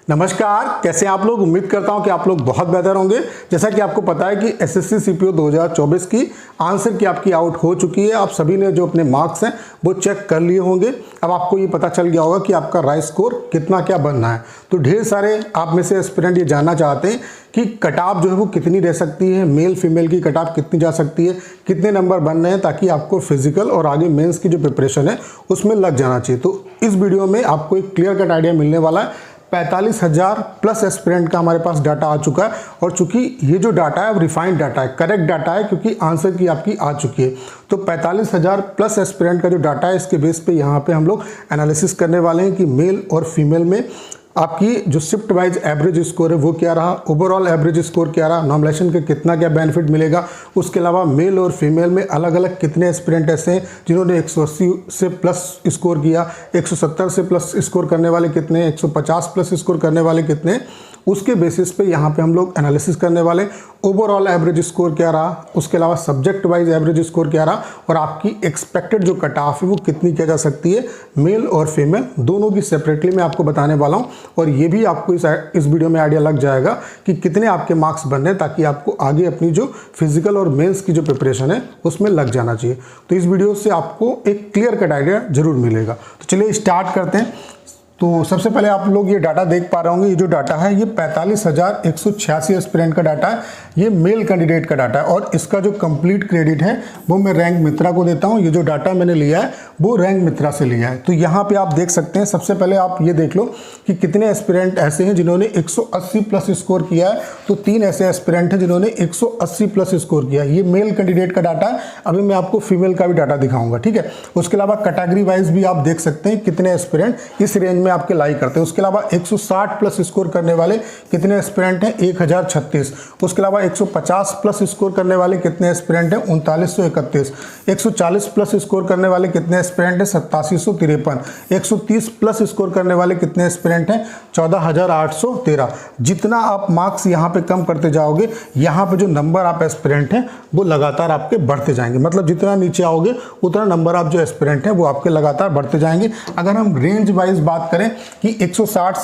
नमस्कार, कैसे हैं आप लोग। उम्मीद करता हूं कि आप लोग बहुत बेहतर होंगे। जैसा कि आपको पता है कि एसएससी सीपीओ 2024 की आंसर की आपकी आउट हो चुकी है। आप सभी ने जो अपने मार्क्स हैं वो चेक कर लिए होंगे। अब आपको ये पता चल गया होगा कि आपका राइज स्कोर कितना क्या बनना है। तो ढेर सारे आप में से एस्पिरेंट ये जानना चाहते हैं कि कट ऑफ जो है वो कितनी रह सकती है, मेल फीमेल की कट ऑफ कितनी जा सकती है, कितने नंबर बन रहे हैं, ताकि आपको फिजिकल और आगे मेंस की जो प्रिपरेशन है उसमें लग जाना चाहिए। तो इस वीडियो में आपको एक क्लियर कट आइडिया मिलने वाला है। 45,000 प्लस एस्पिरेंट का हमारे पास डाटा आ चुका है और चूंकि ये जो डाटा है रिफाइंड डाटा है, करेक्ट डाटा है, क्योंकि आंसर की आपकी आ चुकी है। तो 45,000 प्लस एस्पिरेंट का जो डाटा है इसके बेस पे यहाँ पे हम लोग एनालिसिस करने वाले हैं कि मेल और फीमेल में आपकी जो शिफ्ट वाइज एवरेज स्कोर है वो क्या रहा, ओवरऑल एवरेज स्कोर क्या रहा, नॉमिनेशन के कितना क्या बेनिफिट मिलेगा। उसके अलावा मेल और फीमेल में अलग अलग कितने एस्पिरेंट ऐसे हैं जिन्होंने 180 से प्लस स्कोर किया, 170 से प्लस स्कोर करने वाले कितने, 150 प्लस स्कोर करने वाले कितने, उसके बेसिस पे यहाँ पे हम लोग एनालिसिस करने वाले। ओवरऑल एवरेज स्कोर क्या रहा, उसके अलावा सब्जेक्ट वाइज एवरेज स्कोर क्या रहा और आपकी एक्सपेक्टेड जो कट ऑफ है वो कितनी क्या जा सकती है, मेल और फीमेल दोनों की सेपरेटली मैं आपको बताने वाला हूँ। और ये भी आपको इस वीडियो में आइडिया लग जाएगा कि कितने आपके मार्क्स बन रहे हैं, ताकि आपको आगे अपनी जो फिजिकल और मेंस की जो प्रिपरेशन है उसमें लग जाना चाहिए। तो इस वीडियो से आपको एक क्लियर कट आइडिया जरूर मिलेगा। तो चलिए स्टार्ट करते हैं। तो सबसे पहले आप लोग ये डाटा देख पा रहे होंगे। ये जो डाटा है ये 45,186 एस्पिरेंट का डाटा है। ये मेल कैंडिडेट का डाटा है और इसका जो कंप्लीट क्रेडिट है वो मैं रैंक मित्रा को देता हूँ। ये जो डाटा मैंने लिया है वो रैंक मित्रा से लिया है। तो यहाँ पे आप देख सकते हैं, सबसे पहले आप ये देख लो कि kiतने एस्पिरेंट ऐसे हैं जिन्होंने 180 प्लस स्कोर किया है। तो 3 ऐसे एस्पिरेंट हैं जिन्होंने 180 प्लस स्कोर किया है। ये मेल कैंडिडेट का डाटा है। अभी मैं आपको फीमेल का भी डाटा दिखाऊंगा, ठीक है। उसके अलावा कैटेगरी वाइज भी आप देख सकते हैं कितने एस्पिरेंट इस रेंज में आपके लाई करते हैं। उसके अलावा 160 प्लस स्कोर करने वाले कितने एस्पिरेंट हैं, 1036। उसके अलावा 150 प्लस स्कोर करने वाले कितने एस्पिरेंट हैं, 3931। 140 प्लस स्कोर करने वाले कितने एस्पिरेंट हैं, 8753। 130 प्लस स्कोर करने वाले कितने एस्पिरेंट हैं, 14,813। जितना आप मार्क्स यहाँ पे कम करते जाओगे, यहाँ पे जो नंबर आप एस्पिरेंट हैं वो लगातार आपके बढ़ते जाएंगे। मतलब जितना नीचे आओगे उतना नंबर आप जो एस्पिरेंट हैं वो आपके लगातार बढ़ते जाएंगे। अगर हम रेंज वाइज बात करें कि 160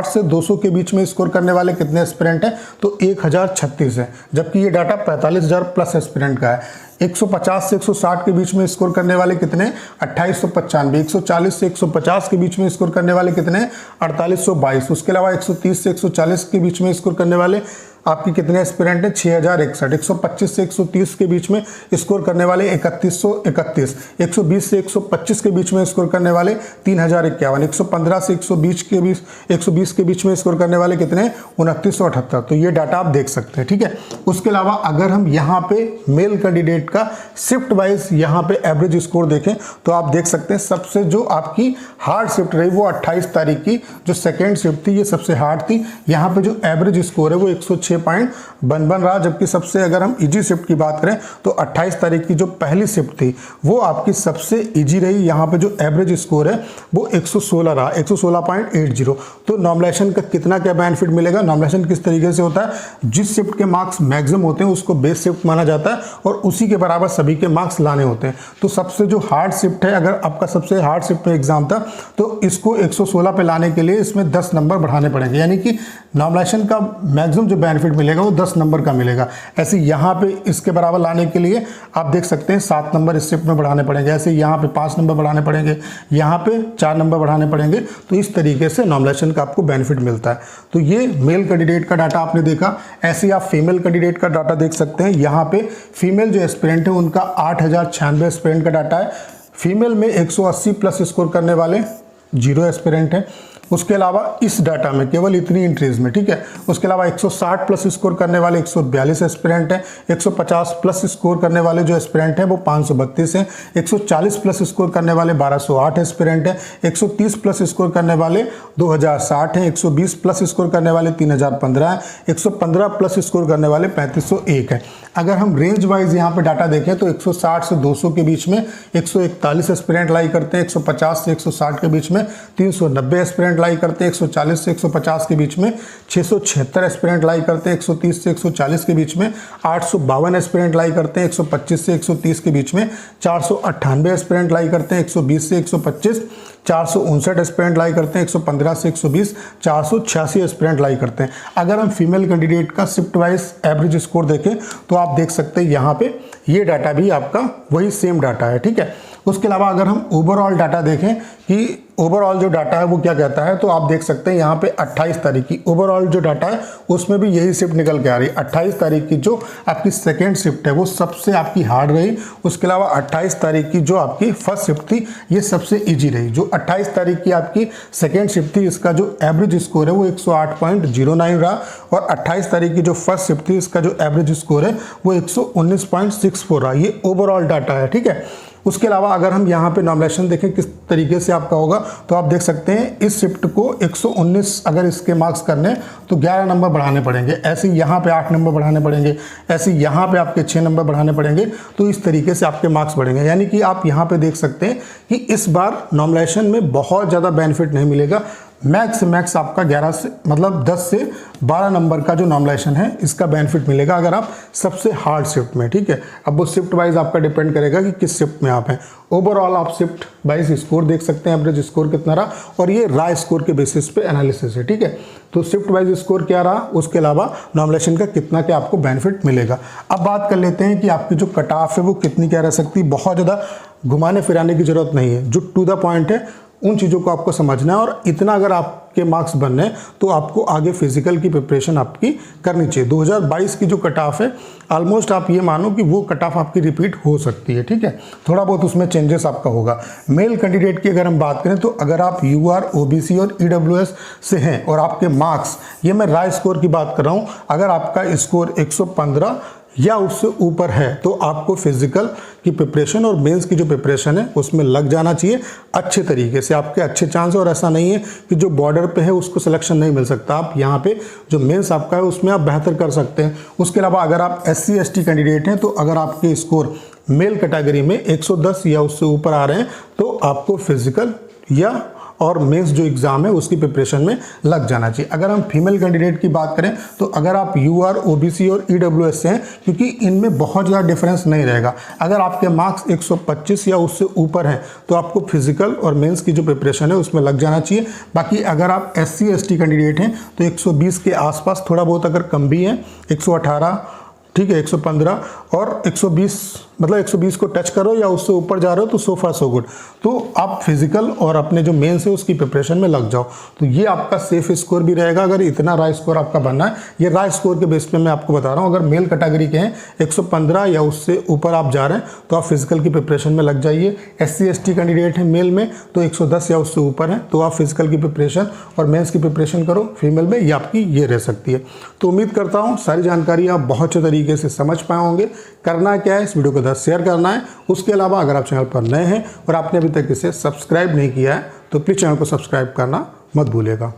से 200 के बीच में स्कोर करने वाले कितने एस्पिरेंट हैं, तो 1036 है। जबकि ये डाटा 45,000 प्लस एस्पिरेंट का है। 150 से 160 के बीच में स्कोर करने वाले कितने, 2895। 140 से 150 के बीच में स्कोर करने वाले कितने, 4822। उसके अलावा 130 से 140 के बीच में स्कोर करने वाले आपके कितने एस्पिरेंट हैं, 6061। 125 से 130 के बीच में स्कोर करने वाले 3131। 120 से 125 के बीच में स्कोर करने वाले 3051। 115 से 120 के बीच में स्कोर करने वाले कितने, 2978। तो ये डाटा आप देख सकते हैं, ठीक है। उसके अलावा अगर हम यहाँ पे मेल कैंडिडेट का शिफ्ट वाइज यहाँ पे एवरेज स्कोर देखें तो आप देख सकते हैं सबसे जो आपकी हार्ड शिफ्ट रही वो 28 तारीख की जो सेकेंड शिफ्ट थी ये सबसे हार्ड थी। यहाँ पे जो एवरेज स्कोर है वो 106 पॉइंट बन रहा। जबकि सबसे अगर हम इजी शिफ्ट की बात करें तो 28 तारीख की जो पहली शिफ्ट थी वो आपकी सबसे इजी रही। यहाँ पे जो एवरेज स्कोर है वो 116 रहा, 116.80। तो नॉमिनेशन का कितना क्या बेनिफिट मिलेगा, नॉमिनेशन किस तरीके से होता है, जिस शिफ्ट के मार्क्स मैक्सिमम होते हैं उसको बेस शिफ्ट माना जाता है और उसी के बराबर सभी के मार्क्स लाने होते हैं। तो सबसे जो हार्ड शिफ्ट है, अगर आपका सबसे हार्ड शिफ्ट में एग्जाम था तो इसको 116 पे लाने के लिए इसमें 10 नंबर बढ़ाने पड़ेंगे। यानी कि नॉमिनेशन का मैक्सिमम जो बेनिफिट मिलेगा वो 10 नंबर का मिलेगा। ऐसे यहाँ पे इसके बराबर लाने के लिए आप देख सकते हैं 7 नंबर इस शिफ्ट में बढ़ाने पड़ेंगे। ऐसे यहाँ पे 5 नंबर बढ़ाने पड़ेंगे, यहाँ पे 4 नंबर बढ़ाने पड़ेंगे। तो इस तरीके से नॉमिनेशन का आपको बेनिफिट मिलता है। तो ये मेल कैंडिडेट का डाटा आपने देखा। ऐसे आप फीमेल कैंडिडेट का डाटा देख सकते हैं। यहाँ पे फीमेल जो एस्पिरेंट है उनका 8,096 एस्पिरेंट का डाटा है। फीमेल में 180 प्लस स्कोर करने वाले 0 एस्पिरेंट हैं। उसके अलावा इस डाटा में केवल इतनी एंट्रीज में, ठीक है। उसके अलावा 160 प्लस स्कोर करने वाले 142 एस्पिरेंट हैं। 150 प्लस स्कोर करने वाले जो एस्पिरेंट हैं वो 532 हैं। 140 प्लस स्कोर करने वाले 1208 एस्पिरेंट हैं। 130 प्लस स्कोर करने वाले 2060 हैं। 120 प्लस स्कोर करने वाले 3015 हैं। 115 प्लस स्कोर करने वाले 3501 हैं। अगर हम रेंज वाइज यहाँ पे डाटा देखें तो 160 से 200 के बीच में 141 एस्पिरेंट लाई करते हैं। 150 से 160 के बीच में 390 एस्पिरेंट लाई करते हैं। 140 से 150 के बीच में 676 एस्पिरेंट लाई करते हैं। 130 से 140 के बीच में 852 एस्पिरेंट लाई करते हैं। 125 से 130 के बीच में 498 एस्पिरेंट लाई करते हैं। 120 से 125 459 एस्पिरेंट लाई करते हैं, 115 से 120 486 एस्पिरेंट लाई करते हैं। अगर हम फीमेल कैंडिडेट का शिफ्ट वाइज एवरेज स्कोर देखें तो आप देख सकते हैं यहाँ पे ये डाटा भी आपका वही सेम डाटा है, ठीक है। उसके अलावा अगर हम ओवरऑल डाटा देखें कि ओवरऑल जो डाटा है वो क्या कहता है, तो आप देख सकते हैं यहाँ पे 28 तारीख की ओवरऑल जो डाटा है उसमें भी यही शिफ्ट निकल के आ रही है। 28 तारीख की जो आपकी सेकेंड शिफ्ट है वो सबसे आपकी हार्ड रही। उसके अलावा 28 तारीख की जो आपकी फर्स्ट शिफ्ट थी ये सबसे ईजी रही। जो 28 तारीख की आपकी सेकेंड शिफ्ट थी इसका जो एवरेज स्कोर है वो 108.09 रहा, और 28 तारीख की जो फर्स्ट शिफ्ट थी इसका जो एवरेज स्कोर है वो 119.64 रहा। ये ओवरऑल डाटा है, ठीक है। उसके अलावा अगर हम यहाँ पे नॉमिनेशन देखें किस तरीके से आपका होगा, तो आप देख सकते हैं इस शिफ्ट को 119 अगर इसके मार्क्स करने तो 11 नंबर बढ़ाने पड़ेंगे, ऐसे यहाँ पे 8 नंबर बढ़ाने पड़ेंगे, ऐसे यहाँ पे आपके 6 नंबर बढ़ाने पड़ेंगे, तो इस तरीके से आपके मार्क्स बढ़ेंगे। यानी कि आप यहाँ पे देख सकते हैं कि इस बार नॉमिनेशन में बहुत ज़्यादा बेनिफिट नहीं मिलेगा। मैक्स से मैक्स आपका 11 से मतलब 10 से 12 नंबर का जो नॉमिनेशन है इसका बेनिफिट मिलेगा अगर आप सबसे हार्ड शिफ्ट में, ठीक है। अब वो शिफ्ट वाइज आपका डिपेंड करेगा कि किस शिफ्ट में आप हैं। ओवरऑल आप शिफ्ट वाइज स्कोर देख सकते हैं, एवरेज स्कोर कितना रहा, और ये राय स्कोर के बेसिस पे एनालिसिस है, ठीक है। तो शिफ्ट वाइज स्कोर क्या रहा, उसके अलावा नॉमिनेशन का कितना क्या आपको बेनिफिट मिलेगा। अब बात कर लेते हैं कि आपकी जो कट ऑफ है वो कितनी क्या रह सकती है। बहुत ज़्यादा घुमाने फिराने की जरूरत नहीं है, जो टू द पॉइंट है उन चीज़ों को आपको समझना है, और इतना अगर आपके मार्क्स बनने हैं तो आपको आगे फिजिकल की प्रिपरेशन आपकी करनी चाहिए। 2022 की जो कट ऑफ है ऑलमोस्ट आप ये मानो कि वो कट ऑफ आपकी रिपीट हो सकती है, ठीक है। थोड़ा बहुत उसमें चेंजेस आपका होगा। मेल कैंडिडेट की अगर हम बात करें तो अगर आप UR OBC और EWS से हैं और आपके मार्क्स, ये मैं राय स्कोर की बात कर रहा हूँ, अगर आपका स्कोर 115 या उससे ऊपर है तो आपको फिजिकल की प्रिपरेशन और मेंस की जो प्रिपरेशन है उसमें लग जाना चाहिए अच्छे तरीके से। आपके अच्छे चांस, और ऐसा नहीं है कि जो बॉर्डर पे है उसको सिलेक्शन नहीं मिल सकता। आप यहाँ पे जो मेंस आपका है उसमें आप बेहतर कर सकते हैं। उसके अलावा अगर आप SC ST कैंडिडेट हैं तो अगर आपके स्कोर मेल कैटेगरी में 110 या उससे ऊपर आ रहे हैं तो आपको फिजिकल या और मेंस जो एग्ज़ाम है उसकी प्रिपरेशन में लग जाना चाहिए। अगर हम फीमेल कैंडिडेट की बात करें तो अगर आप UR OBC और EWS से हैं, क्योंकि इनमें बहुत ज़्यादा डिफरेंस नहीं रहेगा। अगर आपके मार्क्स 125 या उससे ऊपर हैं तो आपको फिजिकल और मेंस की जो प्रिपरेशन है उसमें लग जाना चाहिए। बाकी अगर आप SC ST कैंडिडेट हैं तो 120 के आसपास, थोड़ा बहुत अगर कम भी है 118, ठीक है, 115 और 120, मतलब 120 को टच करो या उससे ऊपर जा रहे हो तो सो फार सो गुड। तो आप फिजिकल और अपने जो मेंस है उसकी प्रिपरेशन में लग जाओ, तो ये आपका सेफ स्कोर भी रहेगा। अगर इतना राय स्कोर आपका बनना है, ये राय स्कोर के बेस पे मैं आपको बता रहा हूँ। अगर मेल कैटेगरी के हैं 115 या उससे ऊपर आप जा रहे हैं तो आप फिजिकल की प्रिपरेशन में लग जाइए। SC ST कैंडिडेट है मेल में तो 110 या उससे ऊपर है तो आप फिजिकल की प्रिपरेशन और मेंस की प्रिपरेशन करो। फीमेल में ये आपकी ये रह सकती है। तो उम्मीद करता हूँ सारी जानकारी आप बहुत अच्छे तरीके से समझ पाए होंगे। करना क्या है, इस वीडियो को शेयर करना है। उसके अलावा अगर आप चैनल पर नए हैं और आपने अभी तक इसे सब्सक्राइब नहीं किया है तो प्लीज़ चैनल को सब्सक्राइब करना मत भूलिएगा।